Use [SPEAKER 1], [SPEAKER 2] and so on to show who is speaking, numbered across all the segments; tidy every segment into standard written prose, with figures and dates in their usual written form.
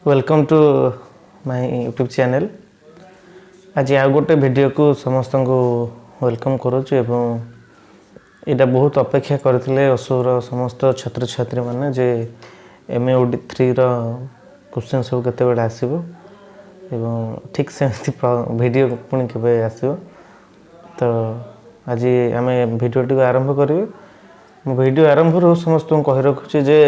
[SPEAKER 1] Welcome to my YouTube channel. आज आ गोटे वीडियो को समस्त को वेलकम करुच्ची एवं यहाँ बहुत अपेक्षा करते असुर समस्त छात्र छात्री मैंने जे MAOD 3 क्वेश्चन सब केते बेले आसीबो एवं ठीक से वीडियो पुणी केबे आसीबो। तो आज आम वीडियो आरंभ करेंगे। वीडियो आरंभ समस्त को कही रखुच्छी जे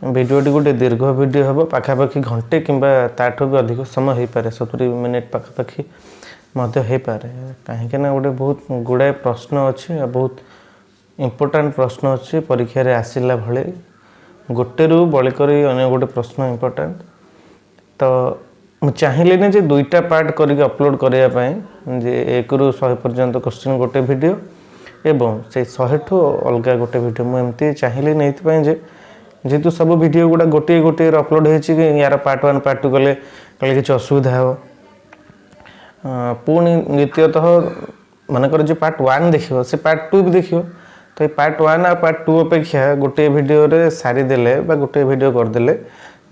[SPEAKER 1] वीडियोटी गोटे दीर्घ वीडियो हम पाखापाखि घंटे किंबा ताठू भी अधिक समय हो पारे 70 मिनिट पाखापाखि हो पारे कहीं गोटे बहुत गुड़ाए प्रश्न अच्छी बहुत इम्पोर्टाट प्रश्न अच्छी परीक्षा रे आसिला भले गोटे रु बलिक अन्य गोटे प्रश्न इम्पोर्टाट। तो मुझे चाहिए जे दुईटा पार्ट करके अपलोड करने जे 1 ରୁ 100 पर्यंत क्वेश्चन गोटे वीडियो एवं से 100 ठू अलग गोटे वीडियो मुझे चाहिए नहीं जे जेहेतु सब वीडियो गुड़ा गोटे गोटे अपलोड हो यार पार्ट 1 पार्ट 2 कले कले किसी असुविधा हो पुणी द्वितीयतः मनकर जो पार्ट 1 देखियो से पार्ट 2 भी देखियो। तो ये पार्ट 1 और पार्ट 2 अपेक्षा गोटे वीडियो रे सारीदेले गोटे वीडियो करदेले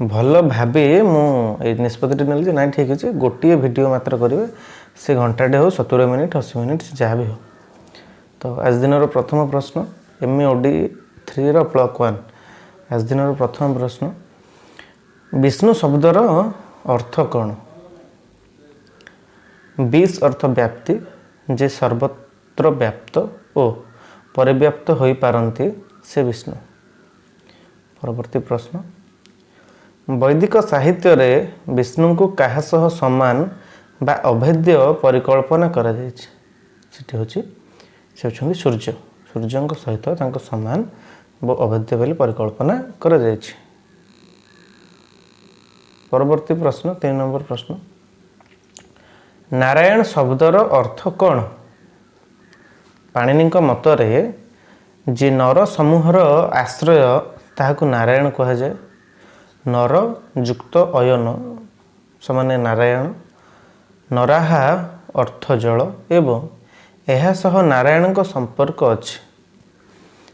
[SPEAKER 1] भल भावी मुझे निष्पत्ति नेली ना ठीक अच्छे गोटे वीडियो मात्र करेंगे से घंटाटे हो 70 मिनिट 80 मिनिट जहाँ भी हो। तो आज दिन प्रथम प्रश्न MAOD 3 ब्लॉक 1 आज दिन प्रथम प्रश्न विष्णु शब्दर अर्थ कौन? विष अर्थ व्याप्ति जे सर्वत्र व्याप्त ओ परिव्याप्त हो पारती से विष्णु। परवर्ती प्रश्न वैदिक साहित्य रे विष्णु को क्या सह समान बा अभेद्य परिकल्पना करा जायछि? सेठी होछि से होछन्ति सूर्य सूर्यंक सहित तांको समान वो अभेद्य बोली परिकल्पना करा जायछि। परवर्ती प्रश्न 3 नंबर प्रश्न नारायण शब्दर अर्थ कौन? पाणिनि मतरे जे नर समूहर आश्रय ताहाकु नारायण कहा जाए। नर युक्त अयन समान नारायण नराहा अर्थ जल एवं यह सह नारायण का संपर्क अछि।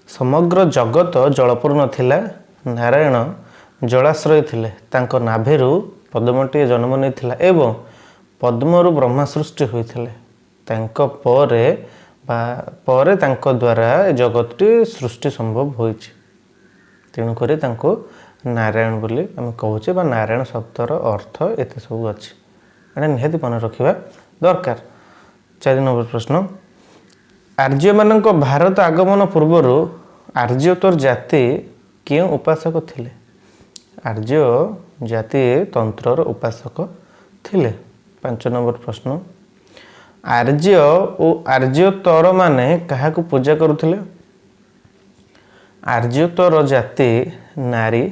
[SPEAKER 1] समग्र जगत जलपूर्ण थिला नारायण जलाश्रय थिले तांको नाभिरु पद्मटीए जन्म नहीं एवं पद्मरु ब्रह्मा सृष्टि होइथिले तांको परे तांको द्वारा जगतटी सृष्टि संभव होइछि। तेणुक तांको नारायण बोली आम कहूचे बा नारायण शब्दर अर्थ एते सब अच्छी एटा निहाती मन रखा दरकार। 4 नंबर प्रश्न आर्य मानक भारत आगमन पूर्वर आर्योत्तर जाति क्यों उपासक थिले? आर्य जाति तंत्रर उपासक थिले। 5 नंबर प्रश्न आर्य और आर्योत्तर माने काहाकु पूजा करुथिले? आर्योत्तर जाति नारी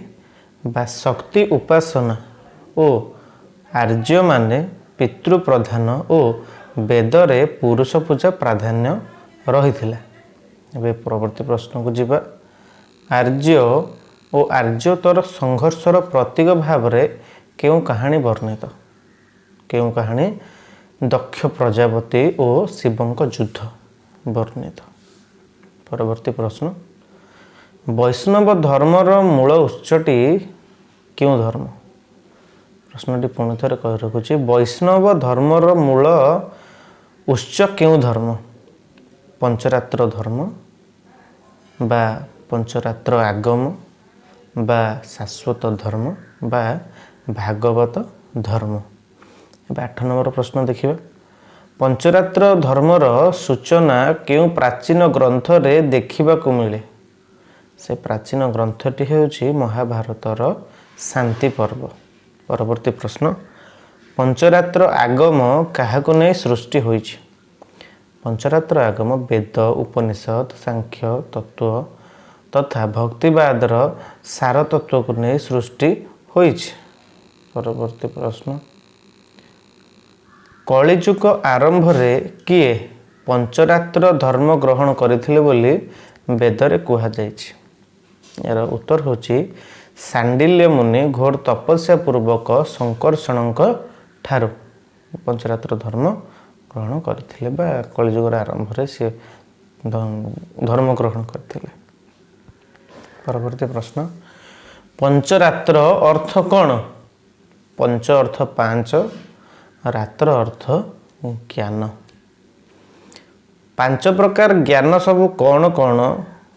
[SPEAKER 1] बा शक्ति उपासना ओ आर्य माने पितृ प्रधान ओ वेदरे पुरुष पूजा प्राधान्य रही। परवर्ती प्रश्न को जीवा आर्य और आर्योत्तर संघर्षर प्रतीक भाव रे क्यों कहानी वर्णित? क्यों कहानी दक्ष प्रजापति और शिवंक युद्ध वर्णित। परवर्ती प्रश्न वैष्णव धर्मर मूल उत्सटी क्यों धर्म? प्रश्नटी पुणी थे कही रखुच्छी वैष्णव धर्मर मूल उत्स क्यों धर्म? पंचरात्र धर्म बा पंचरात्र आगम बा शाश्वत धर्म बा भागवत धर्म। 8 नंबर प्रश्न देखिए पंचरात्र धर्मर सूचना क्यों प्राचीन ग्रंथ रे देखिबा को मिले? से प्राचीन ग्रंथटी हेउछि महाभारतर शांति पर्व। परवर्ती प्रश्न पंचरात्र आगम काहाकु नै सृष्टि होइछि? पंचरात्र आगम वेद उपनिषद सांख्य तत्व तथा भक्तिवादर सार तत्व को नहीं सृष्टि होइछि। परवर्ती प्रश्न कलिजुग आरंभ रे किए पंचरात्र धर्म ग्रहण करथिले बोली वेदरे कुहा जाइछि? यार उत्तर होछि सांडिल्य मुनि घोर तपस्या पूर्वक संकर्षणक ठारू पंचरात्र धर्म ग्रहण करथिले बा कलिजुगर आरंभ रे से धर्म ग्रहण करथिले। परवर्ती प्रश्न पंचरात्र अर्थ कौन? पंच अर्थ पांच, रात्र अर्थ ज्ञान। पांच प्रकार ज्ञान सब कौन कौन,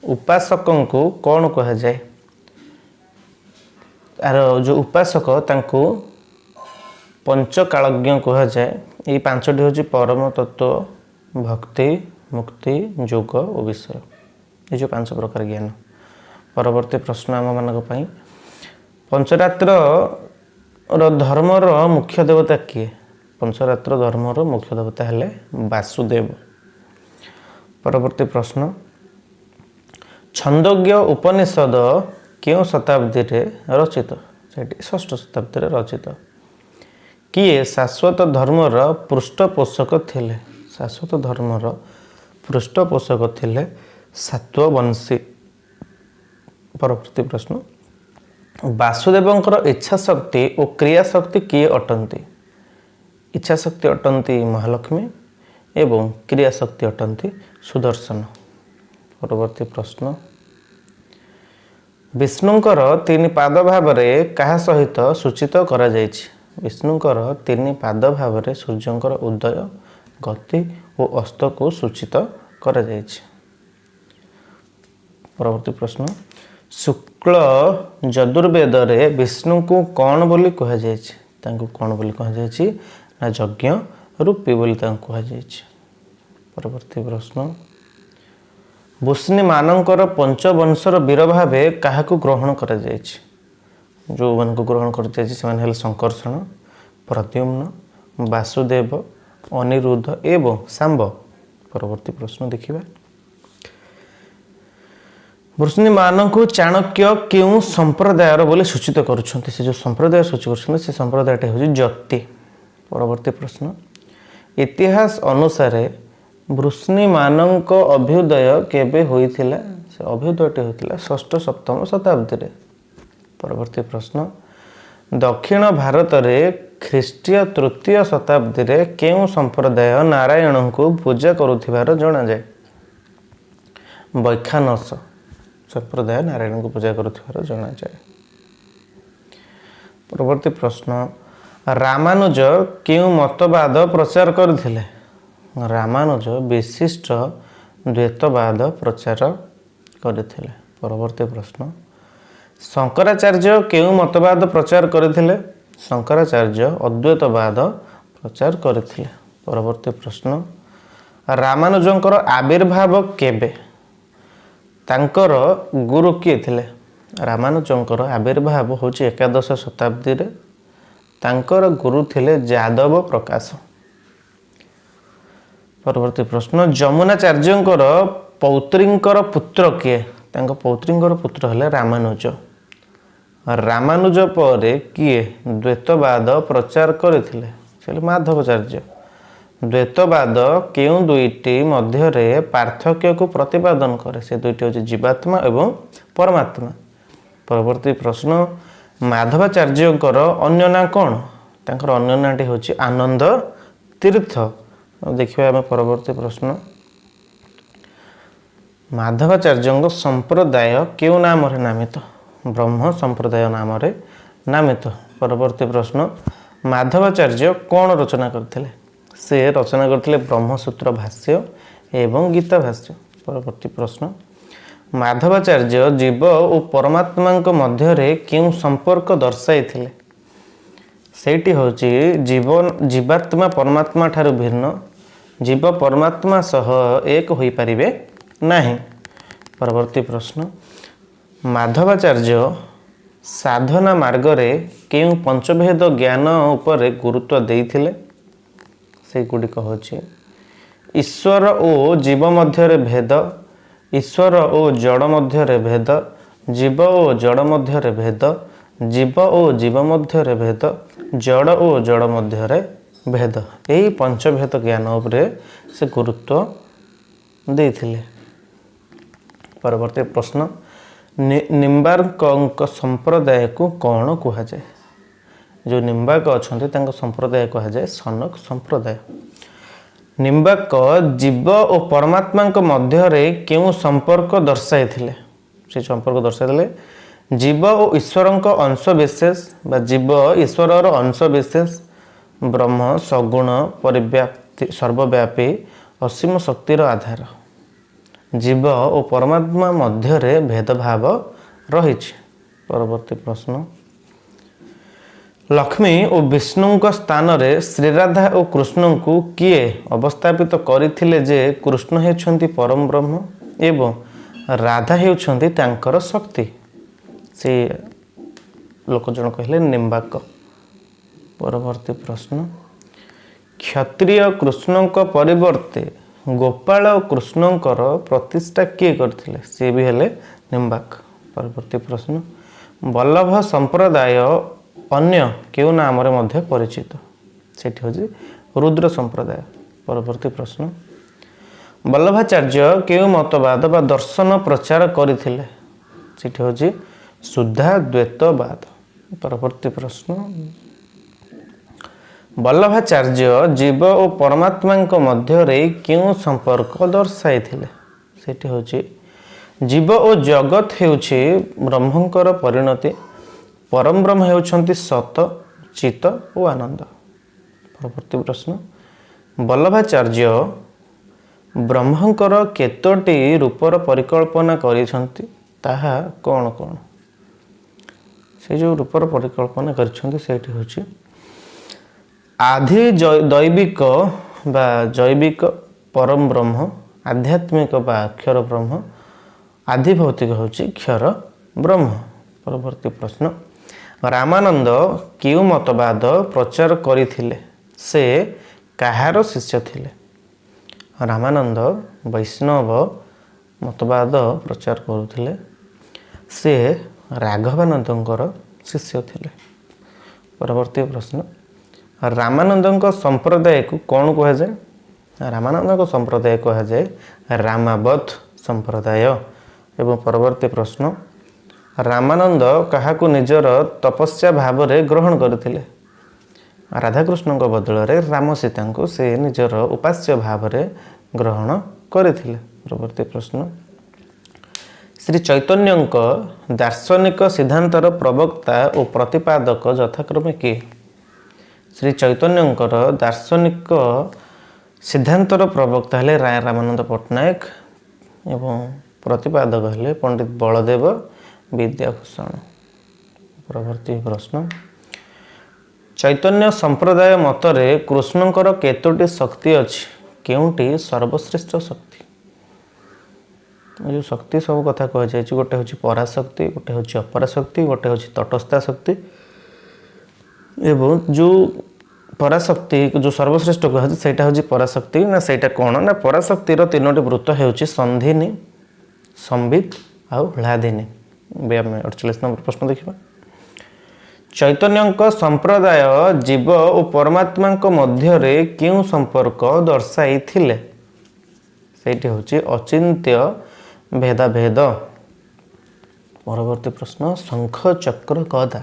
[SPEAKER 1] उपासक को कौन कह जाए? आर जो उपासक तांको पंचकालज्ञ कह जाए। ये पांचटी हूँ परम तत्व, भक्ति, मुक्ति, योग और विषय। ये जो पांच प्रकार ज्ञान। परवर्ती प्रश्न आम मान पंचरात्र धर्मर मुख्य देवता किए? पंचरात्र धर्मर मुख्य देवता हेले वासुदेव। परवर्ती प्रश्न छंदोग्य उपनिषद क्यों शताब्दी रे रचित? षष्ठ शताब्दी रे रचित। किए शाश्वत धर्मर पृष्ठपोषक थिले? शाश्वत धर्मर पृष्ठपोषक थिले सात्ववंशी। परवर्ती प्रश्न वासुदेवंकर इच्छा शक्ति और क्रिया शक्ति किए अटंती? इच्छा शक्ति अटंती महालक्ष्मी एवं क्रिया शक्ति अटंती सुदर्शन। परवर्ती प्रश्न विष्णुंकर तीन पाद भाव क्या सहित सूचित करा जायछि? विष्णुंकर तीन पाद भाव सूर्यंकर उदय, गति और अस्त को सूचित करा जायछि। परवर्ती प्रश्न शुक्ल यजुर्वेद रे विष्णु को कौन बोली कह जायछि? तांको कौन बोली कह जायछि ना यज्ञ रूपी बोली तांको कह जायछि। परवर्ती प्रश्न वुष्णी मानकर पंचवंशर वीर भावे काहाकू ग्रहण करा जायछि? जो मान को ग्रहण कर जायछि से माने हेले संकर्षण, प्रद्युम्न, वासुदेव, अनिरुद्ध एवं सांब। परवर्ती प्रश्न देखिबा वृष्णी मान को चाणक्य क्यों संप्रदायर बोले सूचित करुछन्ति? से जो संप्रदाय सूचित करुछन्ति से संप्रदायटा होछि ज्योति। परवर्ती प्रश्न इतिहास अनुसार वृष्णी मानक अभ्युदय केबे होइथिला? से अभ्युदयटी होइथिला षष्ठ सप्तम शताब्दी रे। परवर्ती प्रश्न दक्षिण भारत रे ख्रीष्टीय तृतीय शताब्दी रे केउं संप्रदाय नारायण को पूजा करुथिबार जणा जाय? वैखानस संप्रदाय नारायण को पूजा करुथिबार जणा जाय। परवर्ती प्रश्न रामानुज केउं मतवाद प्रचार करथिले? रामानुज विशिष्ट द्वैतवाद प्रचार करथिले। परवर्ती प्रश्न शंकराचार्य केउं मतवाद प्रचार करथिले? शंकराचार्य अद्वैतवाद प्रचार करथिले। परवर्ती प्रश्न रामानुजंकर आविर्भाव केबे? तांकर गुरु किए थिले? रामानुजंकर आविर्भाव होछि एकादश शताब्दी रे। तांकर गुरु थिले जादव प्रकाश। परवर्ती प्रश्न यमुनाचार्यंकर पौत्रींकर पुत्र किए? तांको पौत्रींकर पुत्र हेले रामानुज। रामानुज परे किए द्वैतवाद प्रचार करथिले? से माधवाचार्य। द्वैतवाद केउं दुईटी मध्यरे पार्थक्य को प्रतिपादन करे? से दुईटी होछि जीवात्मा एवं परमात्मा। परवर्ती प्रश्न माधवाचार्यंकर अन्य ना कौन? तांकर अन्य नाटी होछि आनंद तीर्थ। देखिए आम परवर्ती प्रश्न माधवाचार्य संप्रदाय क्यों नाम नामित? ब्रह्म संप्रदाय नाम नामित। परवर्ती प्रश्न माधवाचार्य कौन रचना करथिले? से रचना करथिले ब्रह्मसूत्र भाष्य एवं गीता भाष्य। परवर्ती प्रश्न माधवाचार्य जीव और परमात्मा मध्य क्यों संपर्क दर्शाइथिले? सेठी होची जीवात्मा परमात्मा ठारू भिन्न, जीव परमात्मा सह एक होई परिबे नाही। परवर्ती प्रश्न माधवाचार्य साधना मार्ग रे केउं पंचभेद ज्ञान उपरे गुरुत्व देइथिले? से गुडिक होची ईश्वर ओ जीव मध्य भेद, ईश्वर ओ जड़ मध्य भेद, जीव ओ जड़ मध्य भेद, जीव ओ जीव मध्य भेद, जड़ ओ जड़ मध्य भेद। यही पंचभेद ज्ञान उपरे से गुरुत्व देइथिले। परवर्ती प्रश्न निम्बार्क संप्रदाय को कौन कह जाए? जो निम्बार्क अच्छा संप्रदाय कह जाए सनक संप्रदाय। निम्बार्क जीव और परमात्मा मध्य क्यों संपर्क दर्शाई? से संपर्क दर्शाई जीव और ईश्वरଙ୍କ अंश विशेष बा जीव ईश्वरर अंश विशेष ब्रह्म सगुण परिव्याप्ति सर्वव्यापी असीम शक्तिर आधार जीव और परमात्मा मध्य भेदभाव रही। परवर्ती प्रश्न लक्ष्मी और विष्णु स्थान रे श्रीराधा और कृष्ण को किए अवस्थापित करथिले जे कृष्ण हेउछंती परम ब्रह्म एवं राधा हेउछंती तांकर शक्ति से लोक जन कहले निम्बाक। परवर्ती प्रश्न क्षत्रिय कृष्ण परिवर्ते गोपाल और कृष्णकर प्रतिष्ठा किए करथिले से भी हेले निम्बाक। परवर्ती प्रश्न वल्लभ संप्रदाय अन्य केउ नाम रे मध्य परिचित सेठी होजी रुद्र संप्रदाय। परवर्ती प्रश्न वल्लभाचार्य केउ मतवाद बा दर्शन प्रचार करथिले सेठी होजी शुद्धा द्वैतवाद। परवर्ती प्रश्न वल्लभाचार्य जीव और परमात्मा मध्य क्यों संपर्क दर्शाई सेठी होची जीव और जगत हेउछि ब्रह्मंकर परिणति परम ब्रह्म हेउछंती सत चित और आनंद। परवर्ती प्रश्न वल्लभाचार्य ब्रह्मंकर केतोटी रूपर परिकल्पना करिसंती ताहा कौन कौन से जो रूपर परिकल्पना करिसंती सेठी होची आधि दैविक बा जैविक परम ब्रह्म आध्यात्मिक बा अक्षर ब्रह्म आधि भौतिक होची क्षर ब्रह्म। परवर्ती प्रश्न रामानंद क्यों मतवाद प्रचार करथिले से कहार शिष्य थिले। रामानंद वैष्णव मतवाद प्रचार करुथिले से राघवानंदଙ୍କର शिष्य थिले। परवर्ती प्रश्न रामानंद संप्रदाय को कौन कह जाए रामानंद संप्रदाय कह जाए रामावत संप्रदाय। एवं परवर्ती प्रश्न रामानंद काहाकू निजर तपस्या भाव रे ग्रहण करथिले राधाकृष्ण बदल रे राम सीता को से निजर उपास्य भाव रे ग्रहण करथिले। परवर्ती प्रश्न श्री चैतन्य दार्शनिक सिद्धांतर प्रवक्ता और प्रतिपादक यथाक्रमे किए। श्री चैतन्यंकर दार्शनिक सिद्धांतर प्रवक्ता हेले राय रामानंद पट्टनायक एवं प्रतिपादक हेले पंडित बलदेव विद्याभूषण। परवर्ती प्रश्न चैतन्य संप्रदाय मतरे कृष्णंकर केतोटी शक्ति अछि केउटी सर्वश्रेष्ठ शक्ति जो शक्ति सब कथा कह जाय गोटे होची पराशक्ति गोटे होची अपराशक्ति गोटे होची तटस्था शक्ति एवं जो पराशक्ति जो सर्वश्रेष्ठ कह सेटा होची पराशक्ति ना सेटा कोन ना पराशक्तिर तीनोटी वृत्त हेउची संधिनी संबित आउ हलादिनी। 48 नंबर प्रश्न देखिबा चैतन्य संप्रदाय जीव और परमात्मा मध्य क्यों संपर्क दर्शाई थिले सेठी होची अचिंत्य भेदाभेद। परवर्ती प्रश्न शंख चक्र गदा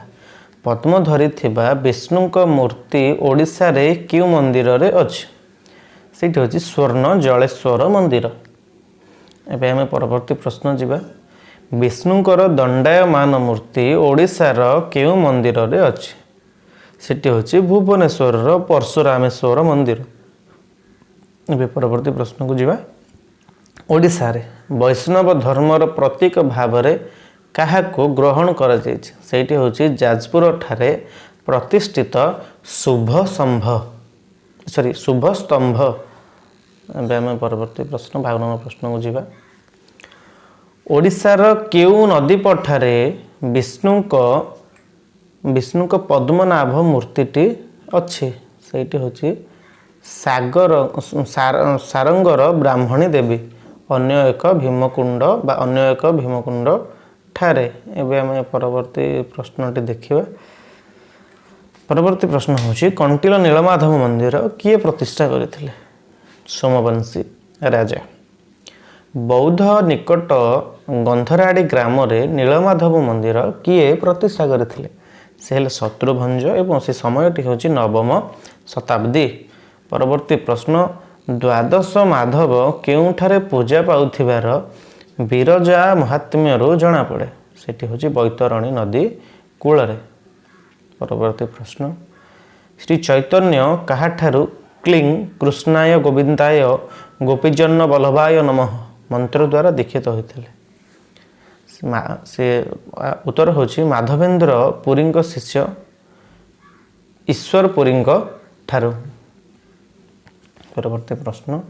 [SPEAKER 1] पद्म धरी थिबा विष्णुक मूर्ति ओडिशा रे क्यों मंदिर रे अछि सेठी होची स्वर्ण जलेश्वर मंदिर। एबे हमें परवर्ती प्रश्न जीवा विष्णुकर दंडायमान मूर्ति ओडिशार केउ मंदिर रे अछि सेठी होची भुवनेश्वर परशुरामेश्वर मंदिर। एबे परवर्ती प्रश्न को जीवा ओडिशा रे वैष्णव धर्मर प्रतीक भाव रे काहाको ग्रहण करा जायछि सेठी होची जाजपुर ठारे प्रतिष्ठित शुभ स्तंभ। एबे हम परवर्ती प्रश्न 52 नंबर प्रश्न को जीवा ओडिशार केउ नदी पठारे विष्णुक पद्मनाभ मूर्तिटी अच्छी सेठी होची सारंगर ब्राह्मणी देवी अन्य एक भीमकुंड ठारे। एबे हम परवर्ती प्रश्नटी देखिबा परवर्ती प्रश्न होची कंटिल नीलमाधव मंदिर किए प्रतिष्ठा करथिले सोमवंशी राजा। बौद्ध निकट गंधराड़ी ग्राम रे नीलमाधव मंदिर किए प्रतिष्ठा करथिले से हेले शत्रुभंज एवं से समयटी होची 9वीं शताब्दी। परवर्ती प्रश्न द्वादश माधव केउठारे पूजा पाउथिबार बिरजा महात्म्यरू जना पड़े सेठी होची बैतरणी नदी कूଳରେ। परवर्ती प्रश्न श्री चैतन्य काहाठारु क्लीं कृष्णाय गोविंदाय गोपीजन वल्लभाय नमः मंत्र द्वारा दीक्षित होते। से उत्तर होची माधवेंद्र पुरी शिष्य ईश्वर पुरी ठारू। परवर्ती प्रश्न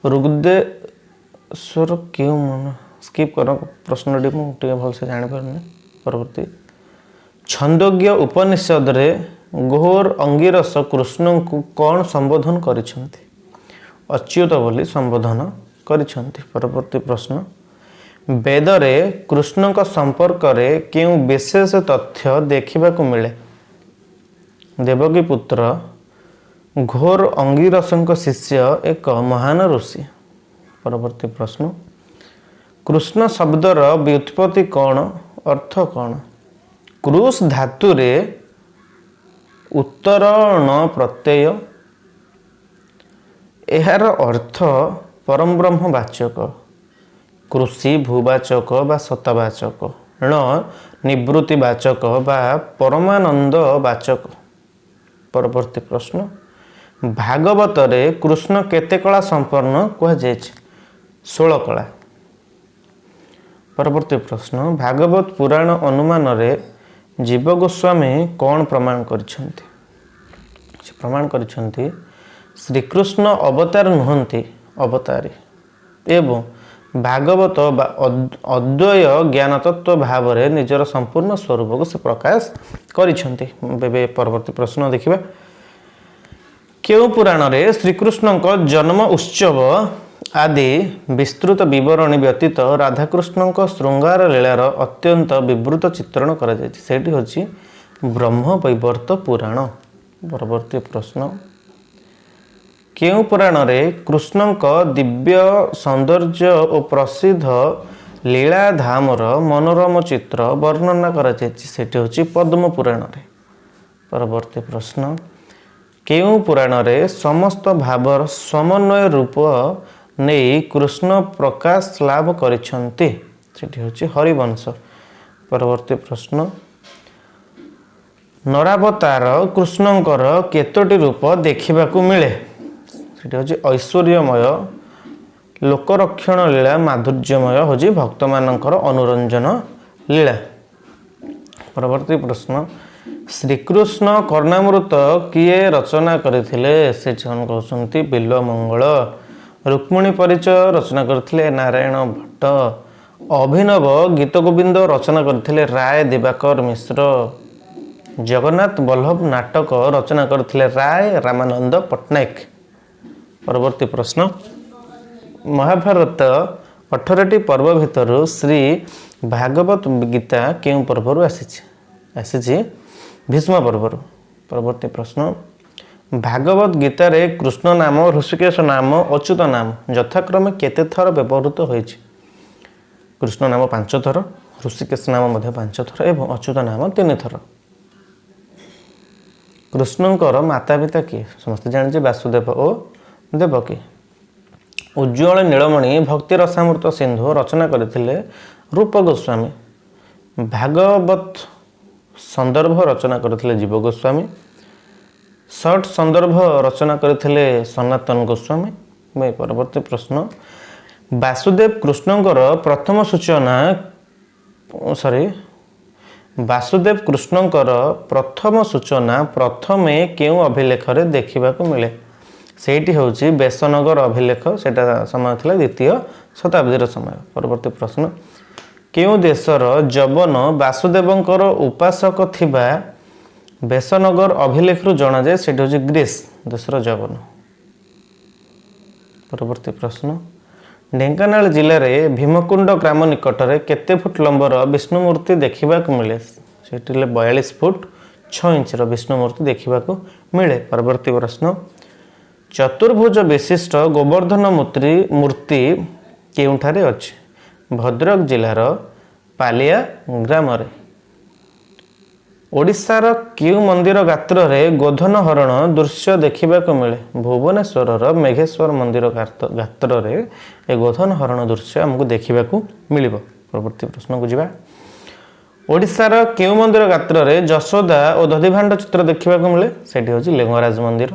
[SPEAKER 1] ऋग्वेदेश्वर क्यों मन स्किप कर प्रश्न टी भलसे जापारे। परवर्ती छंदोग्य उपनिषद रे घोर अंगिरस कृष्ण को कौन संबोधन करिसेंती? अच्युत बोली संबोधन करिसेंती। परवर्ती प्रश्न वेदरे कृष्ण का संपर्क रे क्यों विशेष तथ्य देखा मिले? देवकी पुत्र घोर अंगिरस शिष्य एक महान ऋषि। परवर्ती प्रश्न कृष्ण शब्दर व्युत्पत्ति कौन अर्थ कौन? क्रूस धातु रे उत्तरण प्रत्यय यार अर्थ परम ब्रह्म वाचक कृषि भूवाचक बा सतवाचक ण निवृत्तिवाचक बा परमानंद वाचक। परवर्ती प्रश्न भागवत रे कृष्ण केते कला संपन्न कह जाए? 16 कला। परवर्ती प्रश्न भागवत पुराण अनुमान रे जीव गोस्वामी कौन प्रमाण करिसेंती? प्रमाण करिसेंती श्रीकृष्ण अवतार नुहंती अवतारी एवं भागवत बा अद्वय ज्ञान तत्व भाव रे निजर संपूर्ण स्वरूप को से प्रकाश करिसेंती। परवर्ती प्रश्न देखिबा केउ पुराण रे श्रीकृष्ण को जन्म उत्सव आदि विस्तृत विवरणी व्यतीत राधाकृष्ण श्रृंगार लीलार अत्यंत विवृत चित्रण करा जायछि। सेठी होछि ब्रह्म वैवर्त पुराण। परवर्ती प्रश्न केउ पुराण रे कृष्ण दिव्य सौंदर्य और प्रसिद्ध लीला धामर मनोरम चित्र वर्णना करा जायछि? सेठी होछि पद्म पुराण रे। परवर्ती प्रश्न केउ पुराण रे समस्त भावर समन्वय रूप नहीं कृष्ण प्रकाश लाभ करिसेंती? सेठी होछि हरिवंश। परवर्ती प्रश्न नरावतार कृष्णंकर केतोटी रूप देखिबाकू मिले? सेठी होछि ऐश्वर्यमय लोकरक्षण लीला माधुर्यमय होछि भक्त मानकर अनुरंजन लीला। परवर्ती प्रश्न श्रीकृष्ण कर्णामृत किए रचना करथिले? से जन कहउछंती बिल्वमंगल। रुक्मिणी परिचय रचना करथिले नारायण भट्ट। अभिनव गीत गोविंद रचना करथिले राय दिवाकर मिश्र। जगन्नाथ वल्लभ नाटक रचना करथिले राय रामानंद पट्टनायक। परवर्ती प्रश्न महाभारत 18टी पर्व भितर श्री भागवत गीता केउ पर्वरु आसीछि? भीष्म पर्वरु। परवर्ती प्रश्न भागवत गीता रे कृष्ण नाम ऋषिकेश नाम अच्युत नाम यथाक्रमे केते थर व्यवहृत होइछि? कृष्ण नाम 5 थर, ऋषिकेश नाम मध्य 5 थर एवं अच्युत नाम 3 थर। कृष्णंकर माता पिता किए? समस्त जानिछे वासुदेव और देवकी। उज्ज्वल नीलमणि भक्ति रसामृत सिंधु रचना करथिले रूप गोस्वामी। भागवत संदर्भ रचना करथिले जीव गोस्वामी। षट संदर्भ रचना करथिले सनातन गोस्वामी। परवर्ती प्रश्न वासुदेव कृष्णंकर प्रथम सूचना वासुदेव कृष्णंकर प्रथम सूचना प्रथमे केउ अभिलेख रे देखिबाकू मिले? सेठी होछि बेसनगर अभिलेख। सेटा समय थिला द्वितीय शताब्दीर समय। परवर्ती प्रश्न केउ देशर जवन वासुदेवंकर उपासक थिबा बेसनगर अभिलेख रु जना जाए? सेठी होछि ग्रीस देशर जवन। परवर्ती प्रश्न ढेंकानाल जिले रे भीमकुंड ग्राम निकट रे केते फुट लंबर विष्णु मूर्ति देखिबाकू मिले? सेठी 42 फुट 6 इंच विष्णु मूर्ति देखिबाकू मिले। परवर्ती प्रश्न चतुर्भुज विशिष्ट गोवर्धन मूर्ति केउठारे अछि? भद्रक जिलार पालिया ग्राम रे। ओडिशार केउ मंदिर गात्र रे गोधन हरण दृश्य देखिबाकू मिले? भुवनेश्वर मेघेश्वर मंदिर गात्र रे ए गोधन हरण दृश्य हमको देखिबाकू मिलिबो। परवर्ती प्रश्न को जीवा ओडिशार केउ मंदिर गात्र रे यशोदा और दधिभाण्ड चित्र देखा मिले सेठी होची लिंगराज मंदिर।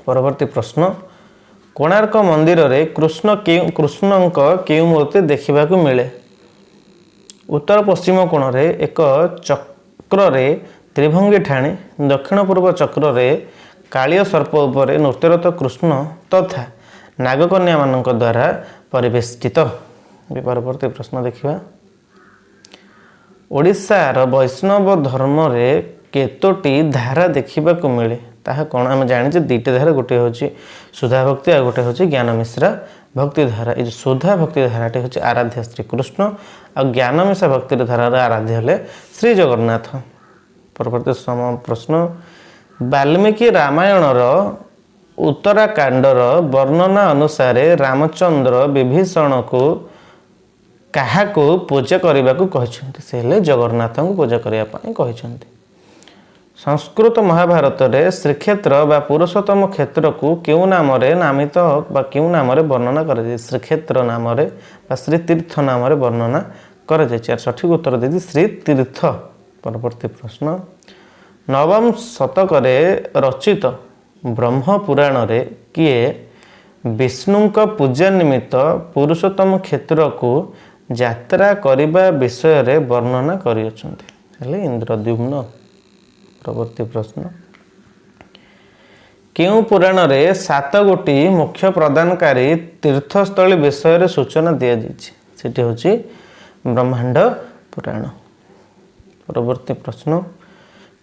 [SPEAKER 1] परवर्ती प्रश्न कोणार्क मंदिर रे कृष्णक केउ मूर्ति देखा मिले उत्तर पश्चिम कोण रे एक चक्र रे त्रिभंगी ठाणी दक्षिण पूर्व चक्र रे कालिय सर्प उपरे नृत्यरत कृष्ण तथा नागकन्या मानक द्वारा परिवेष्टित। परवर्ती प्रश्न देखिबा ओडिशार वैष्णव धर्म रे केतोटी धारा देखा मिले ताहा कौन आम जाने दुईटा धारा गोटे हूँ सुधा भक्ति आ गोटे हूँ ज्ञान मिश्रा भक्ति धारा। ये सुधा भक्ति धाराटी हूँ आराध्य श्रीकृष्ण आ ज्ञान मिश्रा भक्ति धारा आराध्य हेले श्री जगन्नाथ। परवर्ती प्रश्न वाल्मीकि रामायणर उत्तराकांडर वर्णना अनुसार रामचंद्र विभीषण को क्या पूजा करने को कहते से हेले जगन्नाथ को पूजा करने कहते। संस्कृत महाभारत रे श्रीक्षेत्र बा पुरुषोत्तम क्षेत्र को क्यों नाम रे नामित बा क्यों नाम रे वर्णना कर श्रीक्षेत्र नाम रे बा श्री तीर्थ नाम रे वर्णना कर सठिक उत्तर दे श्री तीर्थ। परवर्ती प्रश्न नवम शतक रचित ब्रह्म पुराण रे किए विष्णु पूजा निमित्त पुरुषोत्तम क्षेत्र को यात्रा करने विषय रे वर्णना करियछन्ति इंद्रद्युम्न। परवर्ती प्रश्न केउ पुराण रे 7 गोटी मुख्य प्रदानकारी तीर्थस्थली विषय रे सूचना दिया जाइछि सेठी होछि ब्रह्मांड पुराण। परवर्ती प्रश्न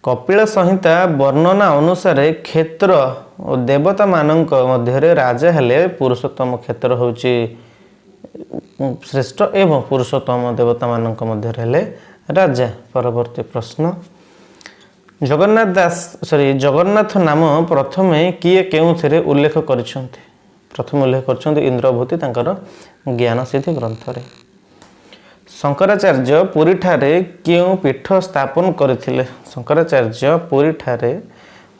[SPEAKER 1] कपिल संहिता वर्णना अनुसार क्षेत्र और देवता मानक मध्य राजा हेले पुरुषोत्तम क्षेत्र होछि श्रेष्ठ एवं पुरुषोत्तम देवता मानक मध्य हेले राजा। परवर्ती प्रश्न जगन्नाथ नाम प्रथमे किए केउथिरे उल्लेख करिसंती प्रथम उल्लेख करछन्ती इंद्रभूति तांकर ज्ञान सिद्धि ग्रंथ रे। शंकराचार्य पुरी ठारे केउ पीठ स्थापन करथिले शंकराचार्य पुरी ठारे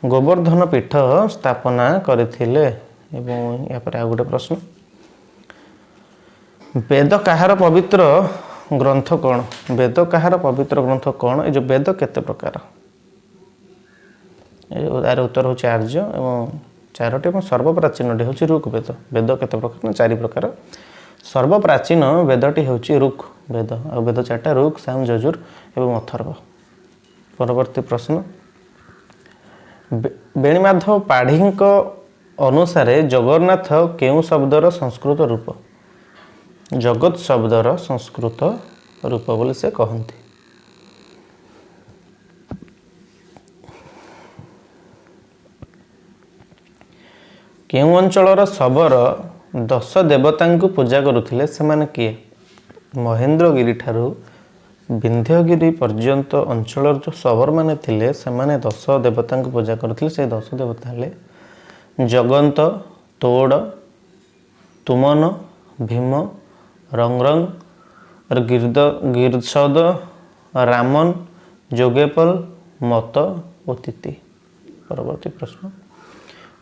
[SPEAKER 1] गोवर्धन पीठ स्थापना करथिले। एवं या पर आ गोटे प्रश्न वेद काहार पवित्र ग्रंथ कौन वेद काहार पवित्र ग्रंथ कौन ए जो वेद केते प्रकार यार उत्तर हूँ आर्य एवं 4टी और सर्वप्राचीन हूँ ऋग्वेद वेद केते प्रकार 4 प्रकार सर्वप्राचीन वेदटी हूँ ऋक् वेद आ वेद 4टा ऋक् साम यजुर एवं अथर्व। परवर्ती प्रश्न बेणीमाधव पाढ़ी अनुसार जगन्नाथ केउ शब्दर संस्कृत रूप जगत शब्दर संस्कृत रूप बोली से कहते। केउ अंचलर शबर 10 देवता पूजा करुथिले सेमाने किए महेंद्रगिरी ठारू विंध्यगिरी पर्यंत अंचल जो शबर माने थिले सेमाने 10 देवता पूजा करुथिले से 10 देवता हेले जगंत तोड़ तुमन भीम रंगरंग गिरसद रामन जोगेपल मत और तिति। परवर्ती प्रश्न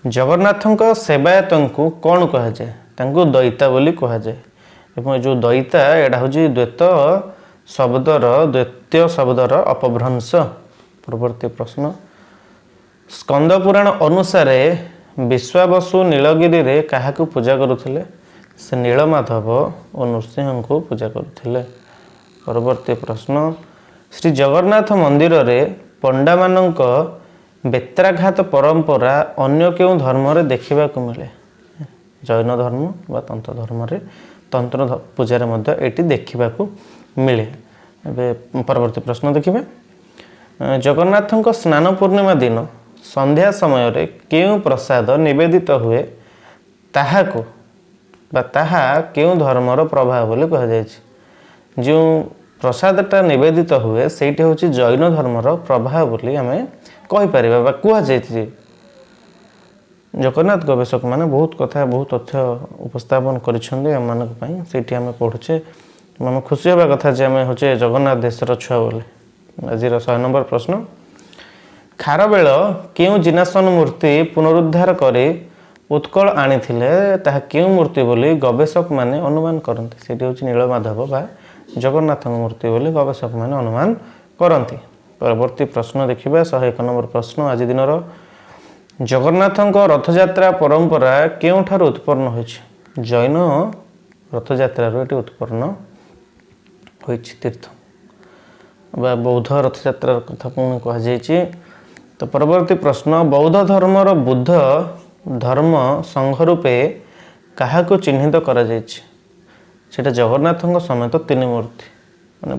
[SPEAKER 1] जगन्नाथ सेवायत को कौन कह जाए तांको दयिता बोली कह जाए एवं जो दयिता एडा हूँ द्वैतीय शब्दर अपभ्रंश। परवर्ती प्रश्न स्कंद पुराण अनुसार विश्वावसु नीलगिरी रे काहाकू पूजा करुथिले से नीलमाधव और नृसिंह को पूजा करुथिले। परवर्ती प्रश्न श्री जगन्नाथ मंदिर रे पंडा मानक बेत्राघात परंपरा अन्य क्यों धर्म रे देखा मिले जैन धर्म बा तंत्र धर्म रे तंत्र पूजा ये देखा मिले। परवर्ती प्रश्न देखिए जगन्नाथ स्नान पूर्णिमा दिन संध्या समय रे क्यों प्रसाद निवेदित हुए ताहाको बा ताहा क्यों धर्मर प्रभाव बोली कह जायछि जो प्रसादटा निवेदित हुए ସେଇଟା ହେଉଛି जैन धर्मर प्रभाव बोली आमे कहि परिबा बा कुआ जायछि। जगन्नाथ गवेषक माने बहुत कथा बहुत तथ्य उपस्थापन करिसंदे हमनक पई सेठी आमे पढुछे मन खुशी होबा कथा जे आमे होचे जगन्नाथ देशर छुआ बोली। आजिर 100 नंबर प्रश्न खारबेल क्यों जिनासन मूर्ति पुनरुद्धार करे उत्कल आनी ताहा क्यों मूर्ति बोली गवेषक माने अनुमान करते सेठी होची नीलमाधव बा जगन्नाथ मूर्ति बोली गवेषक मैंने अनुमान करती। परवर्ती प्रश्न देखिए 101 नंबर प्रश्न आज दिन जगन्नाथ रथयात्रा परंपरा केउठार उत्पन्न होइछि? जैन रथयात्रा ये उत्पन्न होइछि तीर्थ बा बौद्ध रथयात्रा कथा पुणी कहुई। तो परवर्ती प्रश्न बौद्ध धर्मर बुद्ध धर्म संघ रूपे क्या चिन्हित करा जायछि? सेटा जगन्नाथ समेत 3 मूर्ति माने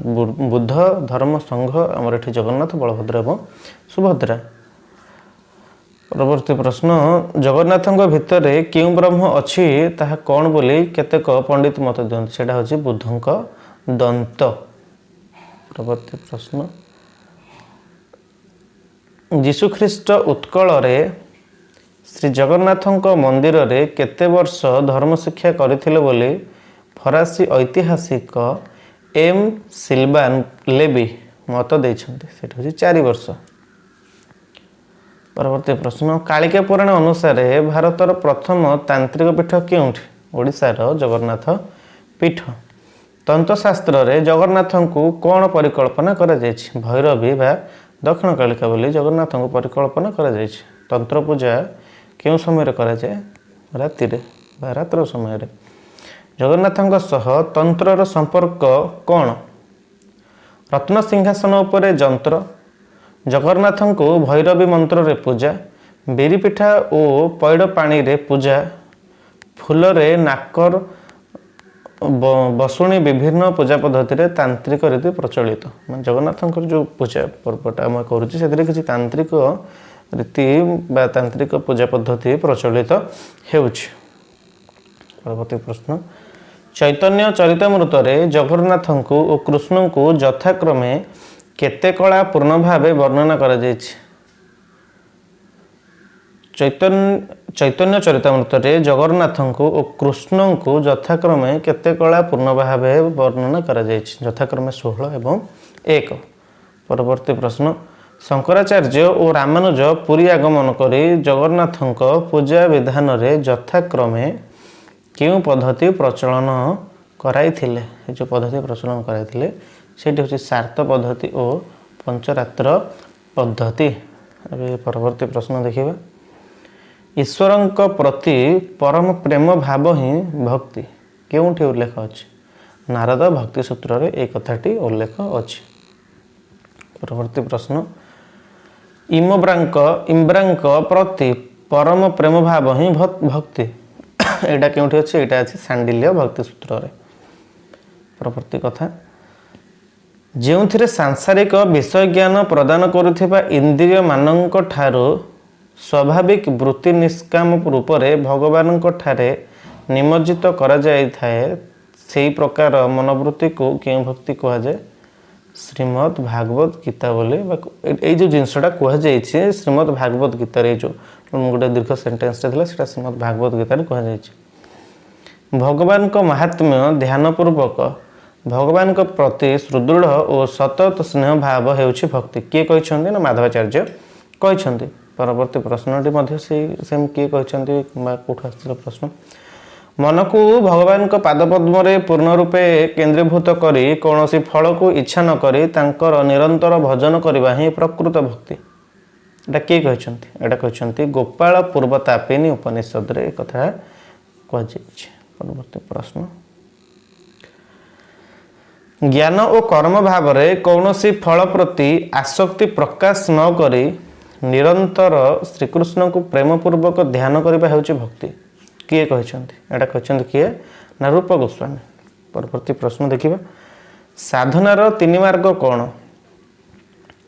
[SPEAKER 1] बुद्ध धर्म संघ आमर एठी जगन्नाथ बलभद्र एवं सुभद्रा। परवर्ती प्रश्न जगन्नाथ भितर क्यों ब्रह्म अच्छी ताहा कौन बोली केतेक पंडित मत दियंती? सेटा होछि बुद्धंक दंत। परवर्ती प्रश्न जीशुख्रीष्ट उत्कल रे श्री जगन्नाथଙ୍କ ମନ୍ଦିରରେ କେତେ ବର୍ଷ ଧର୍ମ ଶିକ୍ଷା କରିଥିଲେ ବୋଲି ଫରାସୀ ଐତିହାସିକ ଏମ୍ ସିଲବାନ ଲେବି ମତ ଦେଇଛନ୍ତି? ସେଟା ହେଉଛି 4 ବର୍ଷ। परवर्ती प्रश्न कालिका पुराण अनुसार भारतर प्रथम तांत्रिक पीठ केउठी? ओडिशार जगन्नाथ पीठ। तंत्रशास्त्र रे जगन्नाथ को कौन परिकल्पना करा जायछि? भैरवी बा दक्षिण कालिका बोली जगन्नाथ को परिकल्पना करा जायछि। तंत्र पूजा क्यों समय करा जाए? राति रे बा रात्र समय रे। जगन्नाथ सह तंत्रर संपर्क कौन? रत्न सिंहासन उपरे जंत्र, जगन्नाथ को भैरवी मंत्र रे पूजा, बेरी पिठा और पैड़ पानी रे पूजा, फूल रे नाकर बसुणी विभिन्न पूजा पद्धति रे तांत्रिक रीति प्रचलित। जगन्नाथ जो पूजा पर्वटा आम करुचे किसी तांत्रिक रीति बा तांत्रिक पूजा पद्धति प्रचलित हेउछि। परवर्ती प्रश्न चैतन्य चरितामृत रे जगन्नाथ को और कृष्ण को यथाक्रमे केते कला पूर्ण भाव वर्णना करा जायछि? चैतन्य चरितामृत रे जगन्नाथ को और कृष्ण को यथाक्रमे केते कला पूर्ण भाव वर्णना करा जायछि? यथाक्रमे 16 एवं 1। परवर्ती प्रश्न शंकराचार्य और रामानुज पुरी आगमन करी जगन्नाथ पूजा विधान रे यथाक्रमे क्यों पद्धति प्रचलन कराइथिले? जो पद्धति प्रचलन कराइथिले सेठी होछि सार्थ पद्धति और पंचरात्र पद्धति। अबे परवर्ती प्रश्न देखिबा ईश्वरंक प्रति परम प्रेम भाव ही भक्ति केउठी उल्लेख अछि? नारद भक्ति सूत्र रे एक कथाटी उल्लेख अछि। परवर्ती प्रश्न इम्ब्रांक प्रति परम प्रेम भाव ही भक्ति एटा केउठी अछि? एटा अछि सांडिल्य भक्ति सूत्र रे। परवर्ती कथा जेउथिरे सांसारिक विषय ज्ञान प्रदान करुथिबा इंद्रिय मानक ठारो स्वाभाविक वृत्ति निष्काम रूप रे भगवान ठारे निमज्जित करा जाय थाए सेही प्रकार मनोवृत्ति को क्यों भक्ति कहा जाए? श्रीमद् भागवत गीता बोले ये जो जिनसटा कह जाए श्रीमद् भागवत गीता रे जो गोटे दीर्घ सेंटेंस था सेटा श्रीमद् भागवत गीता कह जाए। भगवान को महात्म्य ध्यानपूर्वक भगवान को प्रति सुदृढ़ और सतत स्नेह भाव हेउछि भक्ति किए कहते ना माधवाचार्य कहते। परवर्ती प्रश्नटी सेम किए कहते कौट आस प्रश्न मन को भगवान को पादपद्म रे पूर्ण रूपे केंद्रीभूत करी कौन सी फल को इच्छा न करी तांकर निरंतर भजन करबा ही प्रकृत भक्ति एटा किए कहते? एटा कहते गोपाल पूर्वतापिनी उपनिषद रे कथा कह जायछि। परवर्ती प्रश्न ज्ञान और कर्म भाव रे कौन सी फल प्रति आसक्ति प्रकाश न करी निरंतर श्रीकृष्ण को प्रेम पूर्वक ध्यान करबा हेउछि भक्ति किए कहते? एटा कहते किए ना रूप गोस्वामी। परवर्ती प्रश्न देखिबा साधनार 3 मार्ग कौन?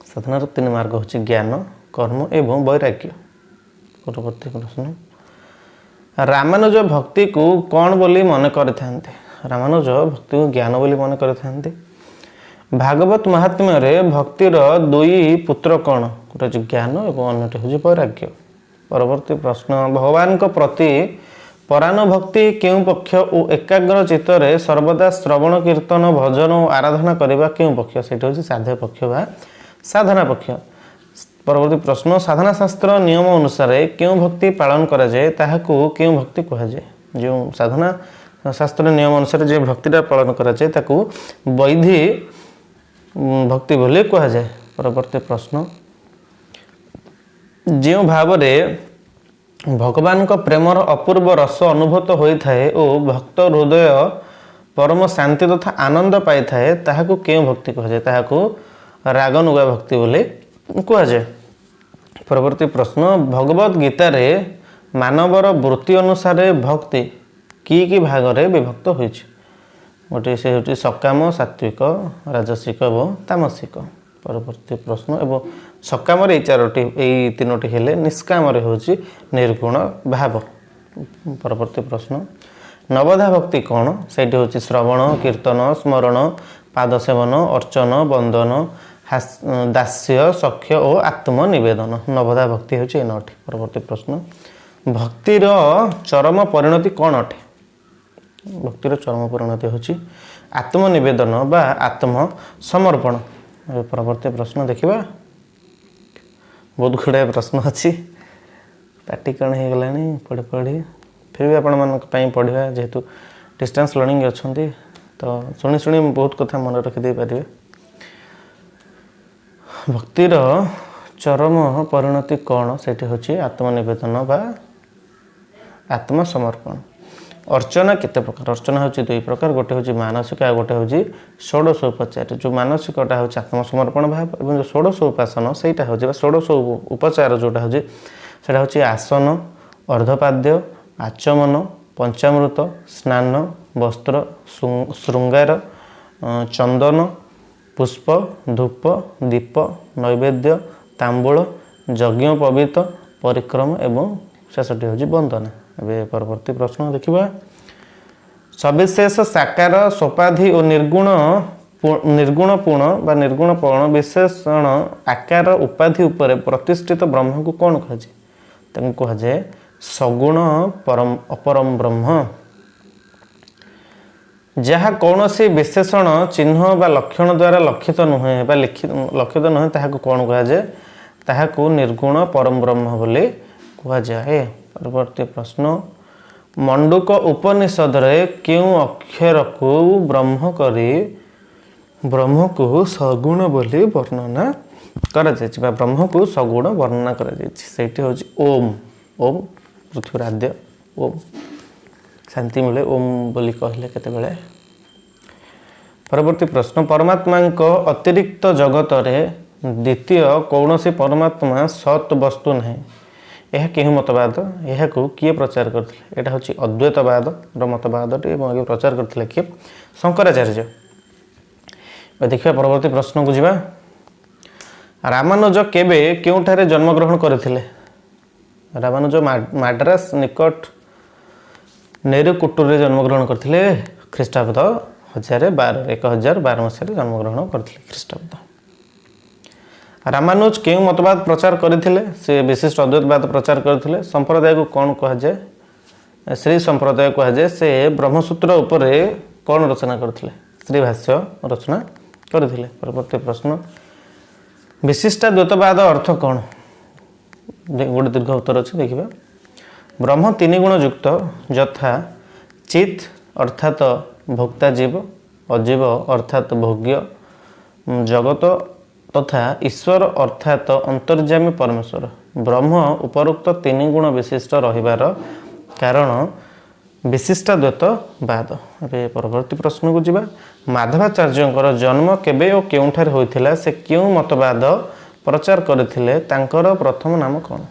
[SPEAKER 1] साधनार 3 मार्ग होछि ज्ञान कर्म एवं वैराग्य। परवर्ती प्रश्न रामानुज भक्ति को कौन बोली मन करथांते? रामानुज भक्ति को ज्ञान बोली मन करथांते। भागवत महात्म्य रे भक्तिर 2 पुत्र कौन? गोटे ज्ञान एवं अन्यटी होछि वैराग्य। परवर्ती प्रश्न भगवान को प्रति परानुभक्ति क्यों पक्ष और एकाग्र चित्तरे सर्वदा श्रवण कीर्तन भजन और आराधना करबा क्यों पक्ष? सेटा होछि साध्य पक्ष बा साधना पक्ष। परवर्ती प्रश्न साधना शास्त्र नियम अनुसार क्यों भक्ति पालन करा जाए ताहाकू क्यों भक्ति कहा जाए? जो साधना शास्त्र नियम अनुसार जे भक्तिटा पालन कराए ताकू वैधि भक्ति बोली कह जाए। परवर्ती प्रश्न जो भाव भगवान प्रेमर अपूर्व रस अनुभूत होता है और भक्त हृदय परम शांति तथा आनंद पाई थाए ताहाकू क्यों भक्ति कह जाए? ताहाकू रागनुगा भक्ति बोली कह जाए। परवर्ती प्रश्न भगवत गीतार मानवर वृत्ति अनुसार भक्ति कि भाग में विभक्त होइछि? गोटे से होती सकाम, सात्विक, राजसिक और तामसिक। परवर्ती प्रश्न एवं सकाम चारोटी यही तीनोटी हेले निष्काम होची निर्गुण भाव। परवर्ती प्रश्न नवधा भक्ति कौन? से हूँ श्रवण, कीर्तन, स्मरण, पाद सेवन, अर्चन, बंदन, दास्य, सख्य और आत्मनिवेदन। नवधा भक्ति हूँ ये नौटी। परवर्ती प्रश्न भक्तिर चरम परिणति कौन अटे? भक्तिर चरम परिणति हूँ आत्मनिवेदन बा आत्मसमर्पण। परवर्ती प्रश्न देखिबा बहुत गुड़ाए प्रश्न अच्छी पार्टी कण हो गला पढ़ी पढ़ी फिर भी आपण मान पढ़ा जेहेतु डिस्टेंस लर्निंग अच्छा तो शुणी शुणी बहुत कथा मन रखिदे पारे। भक्तिर चरम परिणति कौन? से हूँ आत्मनिवेदन बा आत्मसमर्पण। अर्चना केते प्रकार? अर्चना हूँ दुई प्रकार, गोटे हूँ मानसिक आ गोटे हूँ षोडश उपचार। जो मानसिकटा हूँ आत्मसमर्पण भाव और जो षोडश उपासन सहीटा हूँ षोडश उपचार जोटा हूँ से हूँ आसन, अर्धपाद्य, आचमन, पंचामृत, स्नान, वस्त्र, श्रृंगार, चंदन, पुष्प, धूप, दीप, नैवेद्य, तांबूल, यज्ञोपवीत, परिक्रम एवं शेषटी हूँ वंदना। ए परवर्ती प्रश्न देखिबा सविशेष साकार सोपाधि और निर्गुण पूर्ण बा निर्गुण पूर्ण विशेषण आकार उपाधि उपरे प्रतिष्ठित ब्रह्म को कौन कह जाए? तांको कह जाए सगुण परम अपरम ब्रह्म। जहाँ कौन सी विशेषण चिन्ह बा लक्षण द्वारा लक्षित नुहे बा लक्षित नुहे ताहाको कौन कह जाए? ताहाको निर्गुण परम ब्रह्म बोली कह जाए। परवर्ती प्रश्न मंडूक उपनिषद रे क्यों अक्षर को ब्रह्म करी ब्रह्म को सगुण बोली वर्णना करा जायछि बा ब्रह्म को सगुण वर्णना करा जायछि? सेठी होछि ओम। ओम पृथ्वीराध्य ओम शांति मिले ओम बोली कहले केते बेले। परवर्ती प्रश्न परमात्मा अतिरिक्त जगत रे द्वितीय कौनसी परमात्मा सत वस्तु नहीं? यह केहू मतवाद? यह किए प्रचार करते? यहाँ हूँ अद्वैतवाद मतवाद प्रचार करते किए? शंकराचार्य। देखिए परवर्ती प्रश्न को जीवा रामानुज केबे केउठारे जन्मग्रहण करथिले? रामानुज माड्रास निकट नेरुकुटुर रे जन्मग्रहण करथिले ख्रीष्टाब्द 1012 मसीह जन्मग्रहण करथिले ख्रीष्टाब्द। रामानुज केउं मतवाद प्रचार करथिले? से विशिष्ट अद्वैतवाद प्रचार करथिले। संप्रदाय को कौन कह जाए? श्री संप्रदाय कह जाए। से ब्रह्मसूत्र उपरे कौन रचना करथिले? श्री भाष्य रचना करथिले। परवर्ती प्रश्न विशिष्टाद्वैतवाद अर्थ कौन? गोटे दीर्घ उत्तर अच्छे देखिए ब्रह्म तीन गुण युक्त यथा चित अर्थात भोक्ता जीव, अजीव अर्थात भोग्य जगत तथा ईश्वर अर्थात अंतर्यामी परमेश्वर। ब्रह्म उपरोक्त तीन गुण विशिष्ट रहिबार कारण विशिष्टाद्वैतवाद। अबे परवर्ती प्रश्न को जीवा माधवाचार्यंकर जन्म केबे और केउठारे होइथिला? से क्यों मतवाद प्रचार करथिले? तांकर प्रथम नाम कौन?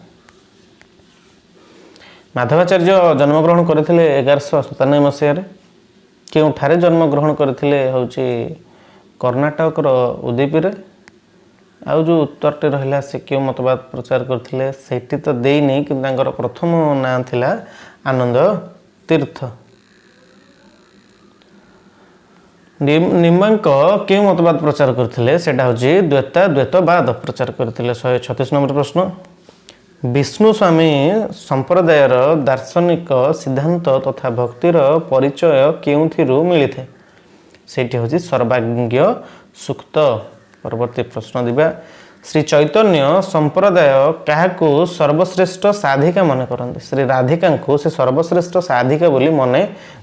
[SPEAKER 1] माधवाचार्य जन्मग्रहण करथिले 1197 मसीह रे। केउठारे जन्मग्रहण करथिले होउची कर्णाटक उदयपुर रे। आउ जो उत्तरटे रहिला से क्यों मतवाद प्रचार करथिले सेठी तो देइनी कि तांकर प्रथम नाम थिला आनंद तीर्थ। निम्बांक क्यों मतवाद प्रचार करथिले? सेटा होची द्वैतवाद प्रचार करथिले। 136 नंबर प्रश्न विष्णु स्वामी संप्रदायर दार्शनिक सिद्धांत तथा भक्तिर परिचय केउथिरु मिलिथे? सेठी होची सर्वाज्ञ सूक्त। परवर्ती प्रश्न दिबा श्री चैतन्य संप्रदाय काहाकू सर्वश्रेष्ठ साधिका मन करते? श्री राधिका को से सर्वश्रेष्ठ साधिका बोली मन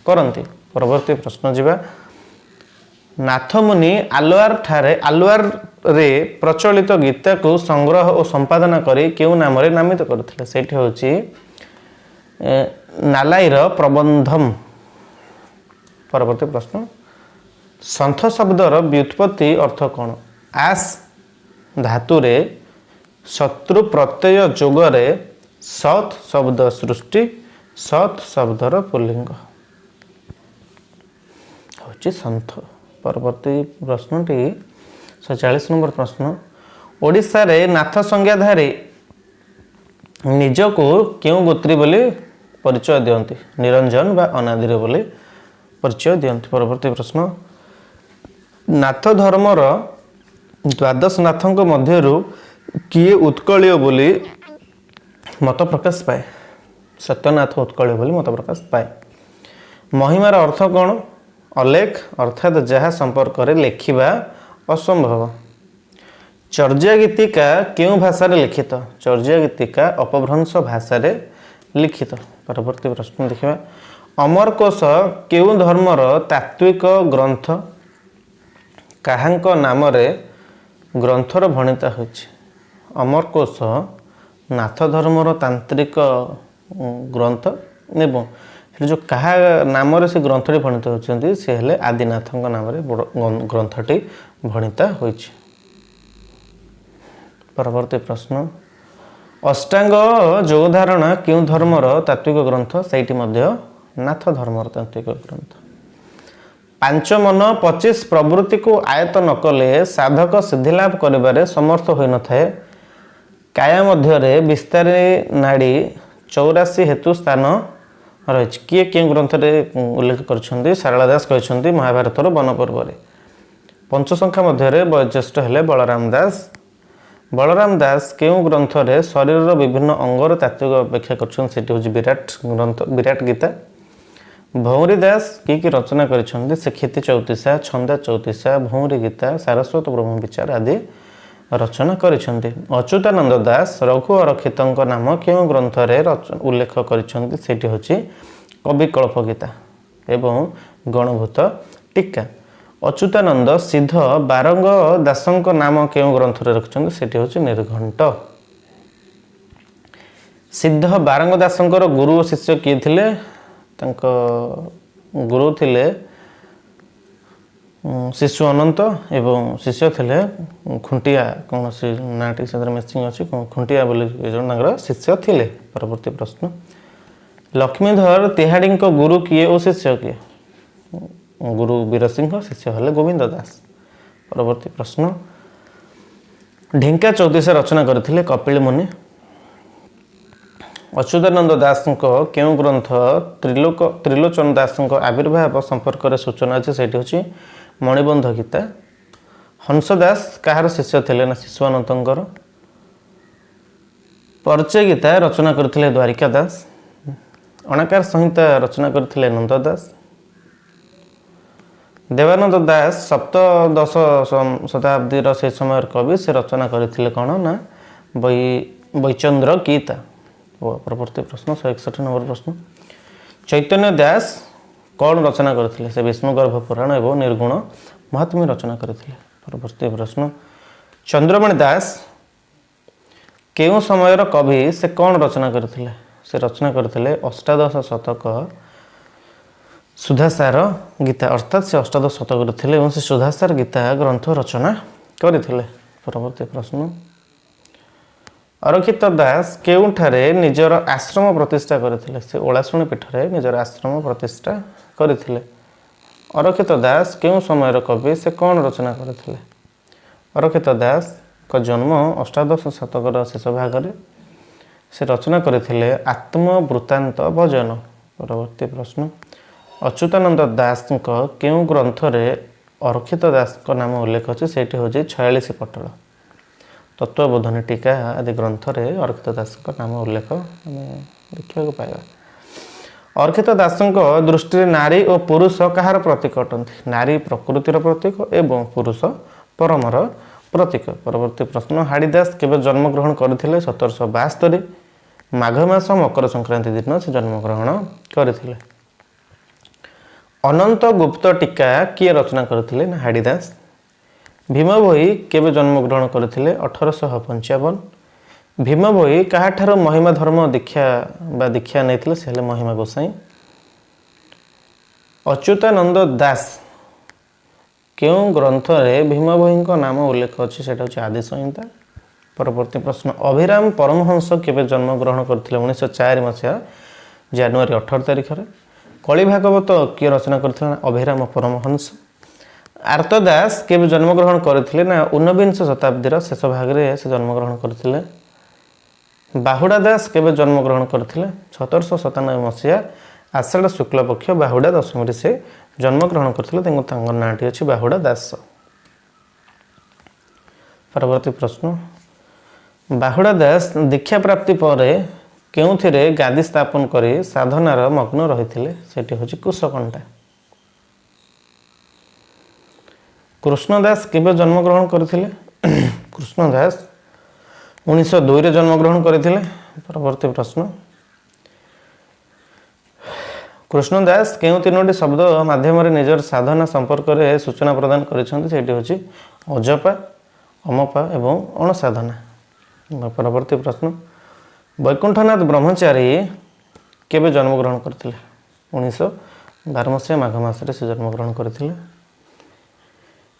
[SPEAKER 1] करते? परवर्ती प्रश्न जीवा नाथमुनि आलुआर रे प्रचलित गीता को संग्रह और संपादना करी केउ नाम रे नामित करथिले सेठी होची नालाईर प्रबंधम। परवर्ती प्रश्न संथ शब्दर व्युत्पत्ति अर्थ कौन आस धातु रे शत्रु प्रत्यय जोगरे सत शब्द सृष्टि सत शब्दर पुल्लिंग होची संथ। परवर्ती प्रश्नटी 47 नंबर प्रश्न ओडिशा रे नाथ संज्ञाधारी निजको क्यों गोत्री बोली परिचय दियंती निरंजन बा अनादिर बोली परिचय दियंती। परवर्ती प्रश्न नाथ धर्मर द्वादश नाथों मध्यरु किए उत्कलीय बोली मत प्रकाश पाए सत्यनाथ उत्कलीय बोली मत प्रकाश पाए। महिमार अर्थ कौन अलेख अर्थात जहाँ संपर्क लेखिबा असंभव। चर्या गीतिका क्यों भाषा लिखित चर्या गीतिका अपभ्रंश भाषा लिखित। परवर्ती प्रश्न देखिबा अमरकोश क्यों धर्मर तात्विक ग्रंथ काहांक नाम रे ग्रंथर भणिता होछि। अमरकोश नाथ धर्मर तांत्रिक ग्रंथ एवं जो कहा नाम रे से ग्रंथटी भणित होछन्ती से हेले आदिनाथଙ୍କ नाम रे ग्रंथटी भणिता होछि। परवर्ती प्रश्न अष्टांग जोगधारणा क्यों धर्मर तात्विक ग्रंथ सेठी मध्य नाथ धर्मर तात्विक ग्रंथ। पांच मन 25 प्रवृत्ति को आयत न कले साधक सिद्धिलाभ करिबारे समर्थ होई न थाए काया मध्यरे विस्तारी नाड़ी 84 हेतु स्थान रही किए क्यों ग्रंथ उल्लेख कर सारला दास कहते महाभारत वन पर्व पंच संख्या मध्य वयोज्येष्ठ हेले बलराम दास क्यों ग्रंथ रे शरीर विभिन्न अंगर तात्विक व्याख्या कर विराट ग्रंथ विराट गीता। भौरी दास कि रचना कर खेती चौतीसा छंदा चौतीसा भौरी गीता सारस्वत ब्रह्म विचार आदि रचना कर। अच्युतानंद दास रघु अरक्षित नाम क्यों ग्रंथ रे उल्लेख कर कवि कल्प गीता एवं गणभूत टीका। अच्युतानंद सिद्ध बारंग दासଙ୍କ नाम क्यों ग्रंथ रे रखिछन्ति सेठी होछि निर्घंट। सिद्ध बारंग दासଙ୍କର गुरु शिष्य किए थिले तांको गुरु थिले शिशु अनंत एवं शिष्य थिले खुंटिया कौन सी नाटी से मिसिंग अच्छी खुंटिया बोली शिष्य थिले। परवर्ती प्रश्न लक्ष्मीधर तिहाड़ी गुरु किए और शिष्य किए गुरु वीरसिंह शिष्य हेले गोविंद दास। परवर्ती प्रश्न ढिंका चौतीसा रचना करथिले कपिल मुनि। अच्युतानंद दास क्यों ग्रंथ त्रिलोचन दास आविर्भाव संपर्क में सूचना अच्छी से मणिबंध गीता। हंसदास कहार शिष्य थे ना शिशुअनंतर। परिचय गीता रचना करथिले द्वारिका दास। अणाकार संहिता रचना करथिले नंद दास। देवानंद दास सप्तदश शताब्दी से समय कवि से रचना करथिले कौन ना वैचंद्र गीता। परवर्ती प्रश्न 161 नंबर प्रश्न चैतन्य दास कौन रचना करथिले से विष्णुगर्भ पुराण एवं निर्गुण महात्म्य रचना करथिले। परवर्ती प्रश्न चंद्रमणि दास केउं समयर कवि से कौन रचना करथिले से रचना करथिले अष्टादश शतक सुधासार गीता अर्थात से अष्टादश शतक थे और से सुधासार गीता ग्रंथ रचना करथिले। परवर्ती प्रश्न अरक्षित दास केउठारे निजर आश्रम प्रतिष्ठा करथिले से ओलाशुणी पीठरे निजर आश्रम प्रतिष्ठा करथिले। अरक्षित दास केउं समयर कवि से कौन रचना करथिले। अरक्षित दास का जन्म अष्टादश शतकर शेष भाग से रचना करथिले आत्मवृत्तांत भजन। परवर्ती प्रश्न अच्युतानंद दास केउं ग्रंथ रे अरक्षित दास का नाम उल्लेख अच्छे से 46 पटल। तत्वबोधनी टीका आदि ग्रंथ रे अरक्षित दास नाम उल्लेख देखा पाइबा। अरक्षित दास दृष्टि नारी और पुरुष कहार प्रतीक अटंती नारी प्रकृतिर प्रतीक एवं पुरुष परमर प्रतीक। परवर्ती प्रश्न हाड़ीदास केवे जन्म ग्रहण करथिले 1772 माघ मास मकर संक्रांति दिन से जन्म ग्रहण करथिले। अनंत गुप्त टीका किए रचना करथिले ना हाड़ीदास। भीम भोई केबे जन्मग्रहण करथिले 1855। भीम भोई काहाठार महिमा धर्म दीक्षा नहीं से हेले महिमा गोसाई। अच्युतानंद दास क्यों ग्रंथ रे भीम भोई नाम उल्लेख अच्छी से आदि संहिता। परवर्ती प्रश्न अभिराम परमहंस केबे जन्मग्रहण करथिले 1904 मसीहा जनवरी 18 तारिख रे। कलि भागवत किए रचना करथिले अभिराम परमहंस। आर्तदास केबे जन्मग्रहण करथिले ना 19 शताब्दी शेष भाग रे से जन्मग्रहण करथिले। बाहुड़ा दास केबे जन्मग्रहण करथिले 1797 मसीहा आषाढ़ शुक्ल पक्ष बाहुड़ा दशमी से जन्मग्रहण करथिले। नाटी अछि बाहुड़ा दास। परवर्ती प्रश्न बाहुड़ा दास दीक्षा प्राप्ति पर केउथिरे गादी स्थापन करी साधनार मग्न रहिथिले सेठी होछि कुशकंटा। कृष्णदास केबे जन्मग्रहण करथिले कृष्णदास 1902 रे जन्मग्रहण करथिले। परवर्ती प्रश्न कृष्णदास केउं तीनोटी शब्द माध्यम निजर साधना संपर्क में सूचना प्रदान करिसेंति सेठी होछि अजपा अमपा एवं अणसाधना। परवर्ती प्रश्न वैकुंठनाथ ब्रह्मचारी केबे जन्मग्रहण करथिले 1912 मसीहा माघ मासरे से जन्मग्रहण करथिले।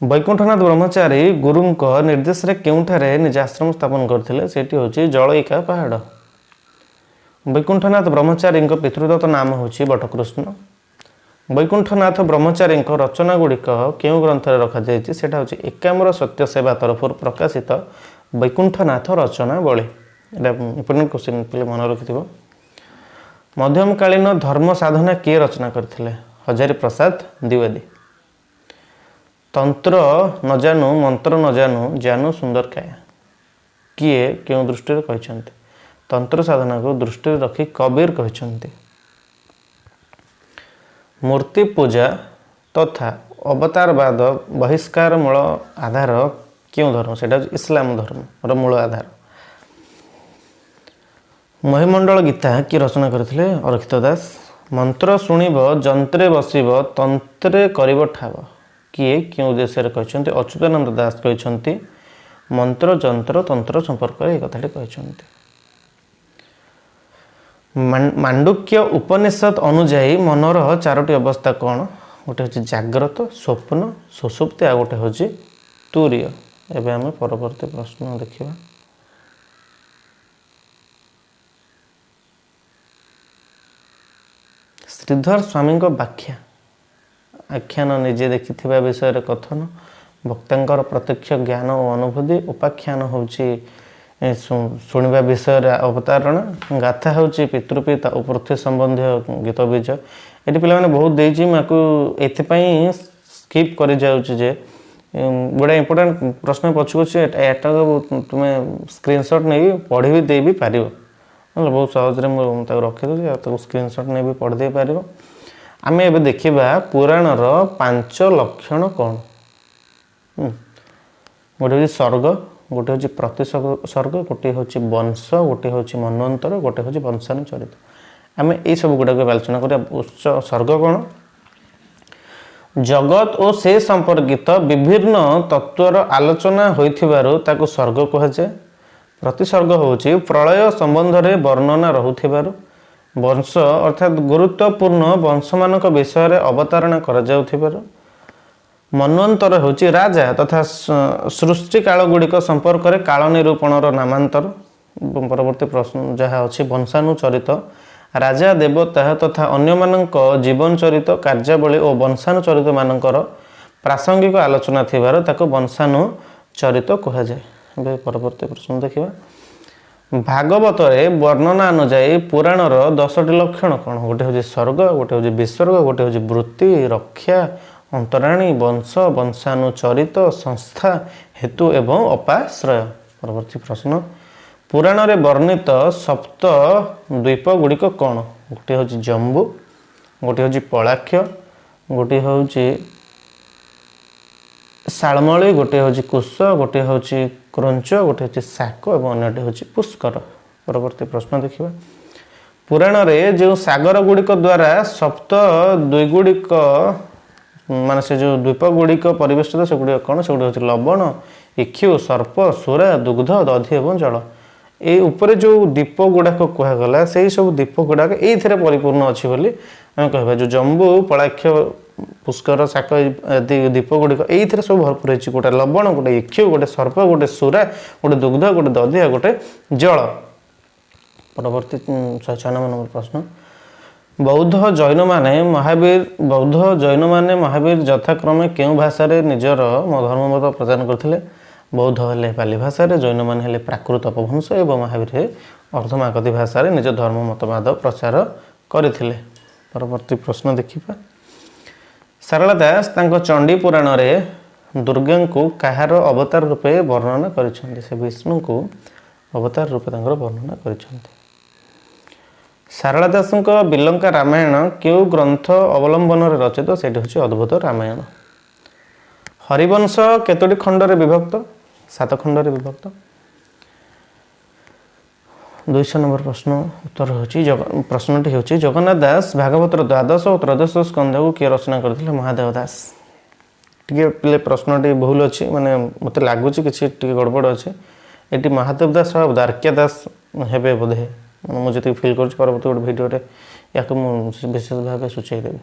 [SPEAKER 1] वैकुंठनाथ ब्रह्मचारी गुरुंक निर्देश रे केउंठारे निज आश्रम स्थापन करथिले सेठी होछि जलईका पहाड़। वैकुंठनाथ ब्रह्मचारी पितृदत्त नाम होछि बटकृष्ण। वैकुंठनाथ ब्रह्मचारी रचना गुड़िक क्यों ग्रंथ रखा जाइछि सेटा होछि एकाम्र सत्य सेवा तरफ प्रकाशित वैकुंठनाथ रचना बळी। एटा इंपोर्टेंट क्वेश्चन पे मन रखिथिबो। मध्यमकालीन धर्म साधना किए रचना करथिले हजारी प्रसाद द्विवेदी। तंत्र न जानू मंत्र न जानू जानू सुंदर काया किए क्यों दृष्टि कहते। तंत्र साधना को दृष्टि रखी कबीर कहते। मूर्ति पूजा तथा अवतारवाद बहिष्कार मूल आधार क्यों धर्म सेटा इस्लाम धर्म मूल आधार। महिमंडल गीता किए रचना करथिले अरक्षित दास। मंत्र शुणिब जंत्रे बसिब तंत्रे करिब ठाव किए क्यों उद्देश्य कहते। अच्युतानंद दास कहते मंत्र जंत्र तंत्र संपर्क में कथाटी कहते। मांडुक्य उपनिषद अनुजाई मनर चारोटी अवस्था कौन गोटे हूँ जाग्रत स्वप्न सुसुप्ति आ गोटे हूँ तुरीय। एवं आम परवर्ती प्रश्न देखा। श्रीधर स्वामी व्याख्या आख्यान निजे देखि विषय कथन वक्तांकर प्रत्यक्ष ज्ञान और अनुभूति उपाख्यान होची शुणा विषय अवतारणा गाथा होची पितृपिता और पृथ्वी संबंधी गीत बीज। ये पे बहुत देती मुझे स्किप कर जे गोटे इंपोर्टेंट प्रश्न पछुचे एटा तुम्हें स्क्रीनशॉट नहीं पढ़ी भी दे भी पार बहुत सहजरे मुझे रखीदी स्क्रीनशॉट नहीं भी पढ़ दे पार। आम ए देखा पुराणर 5 लक्षण कौन। गोटे हूँ सर्ग गोटे हूँ प्रतिसर्ग गोटे हूँ वंश गोटे हूँ मनवंतर गोटे हूँ वंशानुचरित। आम यही सब गुड़ाक आलोचना करिया। उच्च सर्ग कौन जगत और से संपर्कित विभिन्न तत्वर आलोचना होइथिबारु ताकु सर्ग कहुए। प्रतिसर्ग होची प्रलय संबंध रे वर्णना रहुथिबारु वंश अर्थात गुरुत्वपूर्ण वंश मानक विषय रे अवतारणा करा जाउथिबारु मनवंतर होची राजा तथा सृष्टि काल गुड़िक संपर्क रे काल निरूपणर नामांतर। परवर्ती प्रश्न जहाँ अच्छी वंशानुचरित राजा देवता तथा अन्य मानक जीवन चरित कार्यावली और वंशानुचरित मानकर प्रासंगिक आलोचना थिबार ताको वंशानुचरित कहा जाए। परवर्ती प्रश्न देखिबा भागवत रे वर्णना अनुଯାयी पुराणर 10टी लक्षण कौन। गोटे हूँ सर्ग गोटे हूँ विसर्ग गोटे हूँ वृत्ति रक्षा अंतराणी वंश वंशानुचरित संस्था हेतु एवं अपाश्रय। परवर्ती प्रश्न पुराण रे वर्णित सप्त द्वीप गुड़िक कौन। गोटे हूँ जम्बू गोटे हूँ पलाक्ष गोटे हूँ शालमली गोटे हूँ कुश गोटे हूँ क्रंच गोटे हूँ शाक और अन्यटी हूँ पुष्कर। परवर्ती प्रश्न देखिबा पुराण रे जो सागर गुड़िक द्वारा सप्त द्विगुड़िक मान से जो द्वीप गुड़िक परिवेष्टित से गुड़िक कौन से गुड़िक लवण इक्षु सर्प सुरा दुग्ध दधि एवं जल ये ऊपर जो द्वीप गुड़ाक कहगला से सब द्वीप गुड़ाक ये परिपूर्ण अच्छी बोली आम कह जो जम्बू पलाक्ष पुष्कर शाक आदि द्वीप गुड़िक ये सब भरपूर होती गोटे लवण गोटे इक्षु गोटे सर्प गोटे सुरा गोटे दुग्ध गोटे दधि और गोटे जल। परवर्ती 196 नंबर प्रश्न बौद्ध जैन माने महावीर यथाक्रमे क्यों भाषा रे निजर धर्ममत प्रचार करथिले बौद्ध हेले पाली भाषा रे जैन माने हेले प्राकृत अपभ्रंश एवं महावीर अर्धमागधी भाषा रे निज धर्म मतवाद प्रचार करथिले। परवर्ती प्रश्न देखिबा सारला दास तांको चंडी पुराण रे दुर्गा को कहार अवतार रूपे वर्णना करिसेंती से विष्णु को अवतार रूपे तांकर वर्णना करिसेंती। सारला दास बिलंका रामायण क्यों ग्रंथ अवलंबन रचित से अद्भुत रामायण। हरिवंश केतोटी खंडरे विभक्त 7 खंडरे विभक्त। 200 नंबर प्रश्न उत्तर होची प्रश्नटी होची जगन्नाथ दास भागवतर द्वादश और त्रयोदश स्कंध को किए रचना करथिले महादेव दास। टिके पिले प्रश्नटी भूल अछि माने मते लागुची किछि टिके गड़बड़ अछि एटी महादेव दास और द्वारका दास हेबे बोधे मुझे फिल कर परवर्ती गोटे भिडियो या विशेष भाव सूचाई देवी।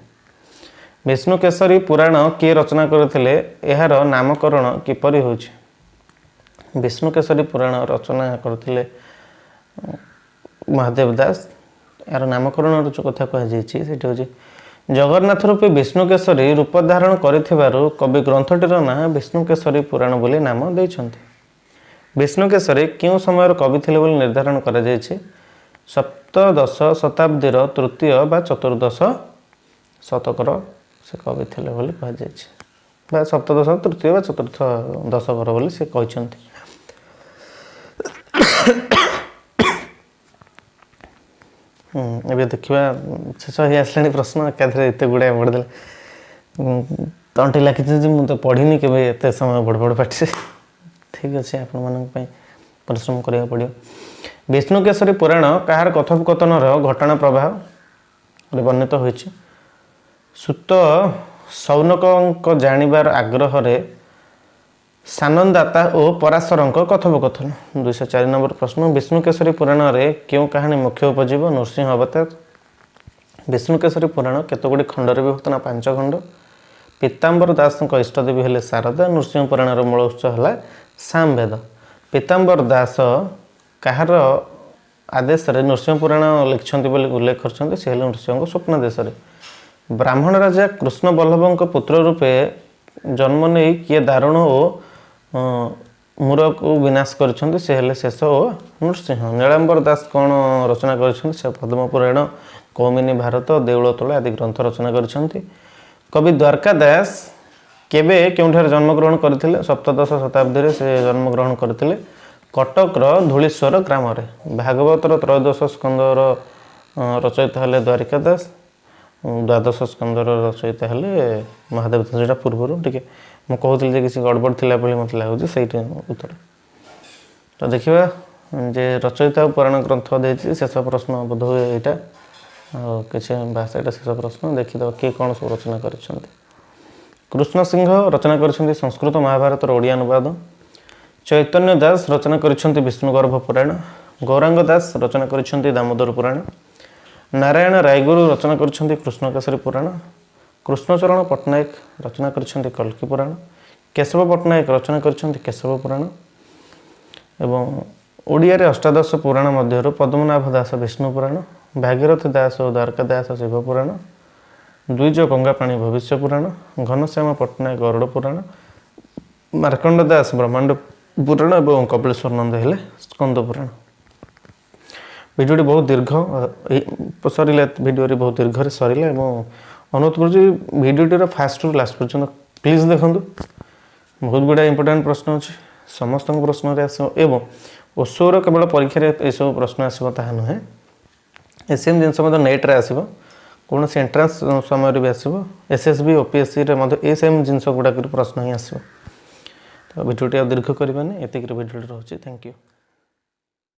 [SPEAKER 1] विष्णु केसरी पुराण किए रचना करथिले एहार नामकरण किपरि होछि। विष्णु केसरी पुराण रचना करथिले महादेव दास यार नामकरण जो कथा कह जाइछि सेठी होछि जगन्नाथ रूपी विष्णु केसरी रूप धारण करिथिबारु कवि ग्रंथटीर ना विष्णु केसरी पुराण बोली नाम दैछन्ति। विष्णु केसरी क्यों समय कवि थिले बोली निर्धारण करा जाइछि सप्तदश शताब्दीर तृतीय बा चतुर्दश शतकर से कवि थिले बोली कह जाइछि बा सप्तदश तृतीय बा चतुर्थ दशकर बोली से कहछन्ति। एबे देखिबा शेष ही आसलानी प्रश्न एकाधरे एते गुडा पढ़देले तंटी लाखिछि जे मु तो पढ़िनी केबे एते समय बड़ बड़ पाठी ठीक अछि आपण मानक पय परिश्रम करिया पड़ियो। विष्णु केसरी पुराण कहार कथोपकथन घटना प्रवाह वर्णित होइछि सुत सौनक जानिबार आग्रह रे सानंदाता और पराशरंक कथोपकथन। 204 नंबर प्रश्न विष्णु केसरी पुराण रे क्यों कहानी मुख्य उपजीव नृसिंह अवतार। विष्णु केसरी पुराण केतगुड़ी खंडरे विभक्त ना 5 खंड। पीताम्बर दास इष्टदेवी हेले शारदा नृसिंह पुराण मूल उत्स है सामवेद। पीताम्बर दास कहार आदेश रे नृसिंह पुराण लिखिछन्ति बोली उल्लेख करछन्ति से हेले नृसिंह स्वप्न देश रे। ब्राह्मण राजा कृष्ण बल्लभଙ୍କ पुत्र रूपे जन्म नहीं किए दारुण और मूर को विनाश करछन्ति से हेले शेष और नृसिंह। नीलाम्बर दास कौन रचना करछन्ति से पद्म पुराण कौमिनी भारत देउल तोल आदि ग्रंथ रचना करछन्ति। कवि द्वारका दास केबे केउठार जन्मग्रहण करथिले सप्तदश शताब्दी से जन्मग्रहण करथिले कटकर धूलीश्वर ग्राम रे। भागवतर त्रयोदश स्कंदर रचयिता हेले द्वारिका दास द्वादश स्कंदर रचयिता हेले महादेव दास। जेटा पूर्व टिके मु कहूଥିଲି किसी गड़बड़ थिला बोली मत लागुଛି ସେଇଠି उत्तर। तो देखिबा जे रचयिता पुराण ग्रंथ देछि शेष प्रश्न बोध हुए एटा किसी भाषा एटा शेष प्रश्न देखिदो के कोन सब रचना करछन्ते। कृष्ण सिंह रचना करछन्ते संस्कृत महाभारत ओडिया अनुवाद। चैतन्य दास रचना करछन्ते विष्णुगर्भ पुराण। गौरांग दास रचना करछन्ते दामोदर पुराण। नारायण रायगुरु रचना करछन्ते कृष्ण केसरी पुराण। कृष्णचरण पट्टनायक रचना करछन्ते कल्की पुराण। केशव पट्टनायक रचना करछन्ते केशव पुराण। एवं ओडिया रे अष्टादश पुराण मध्यरु पद्मनाभ दास विष्णु पुराण। भागीरथ दास और द्वारका दास शिव पुराण। द्विज गंगापाणी भविष्य पुराण। घनश्याम पट्टनायक गरुड़ पुराण। मार्कंड दास ब्रह्मांड पुराण और कपिलेश्वर नंद हेले स्कंद पुराण। भिडियोटी बहुत दीर्घ सरला भिडियो बहुत दीर्घ सरला अनुरोध कर भिडियोटीर फास्ट रु लास्ट पर्यंत प्लीज देखूँ। बहुत गुड़ा इंपोर्टेंट प्रश्न अच्छे समस्त प्रश्न आसो ओसोर केवल परीक्षा यू प्रश्न आसो ता नुहे सेम जिनस नेट्रे आसो कौन से एंट्रांस समय भी आसो एसएसबी ओपीएससी ये सेम जिनस गुड़ाक प्रश्न ही आसो। तो भिडियोटी दीर्घ करवानी एतिक भिडियो रोचे। Thank you.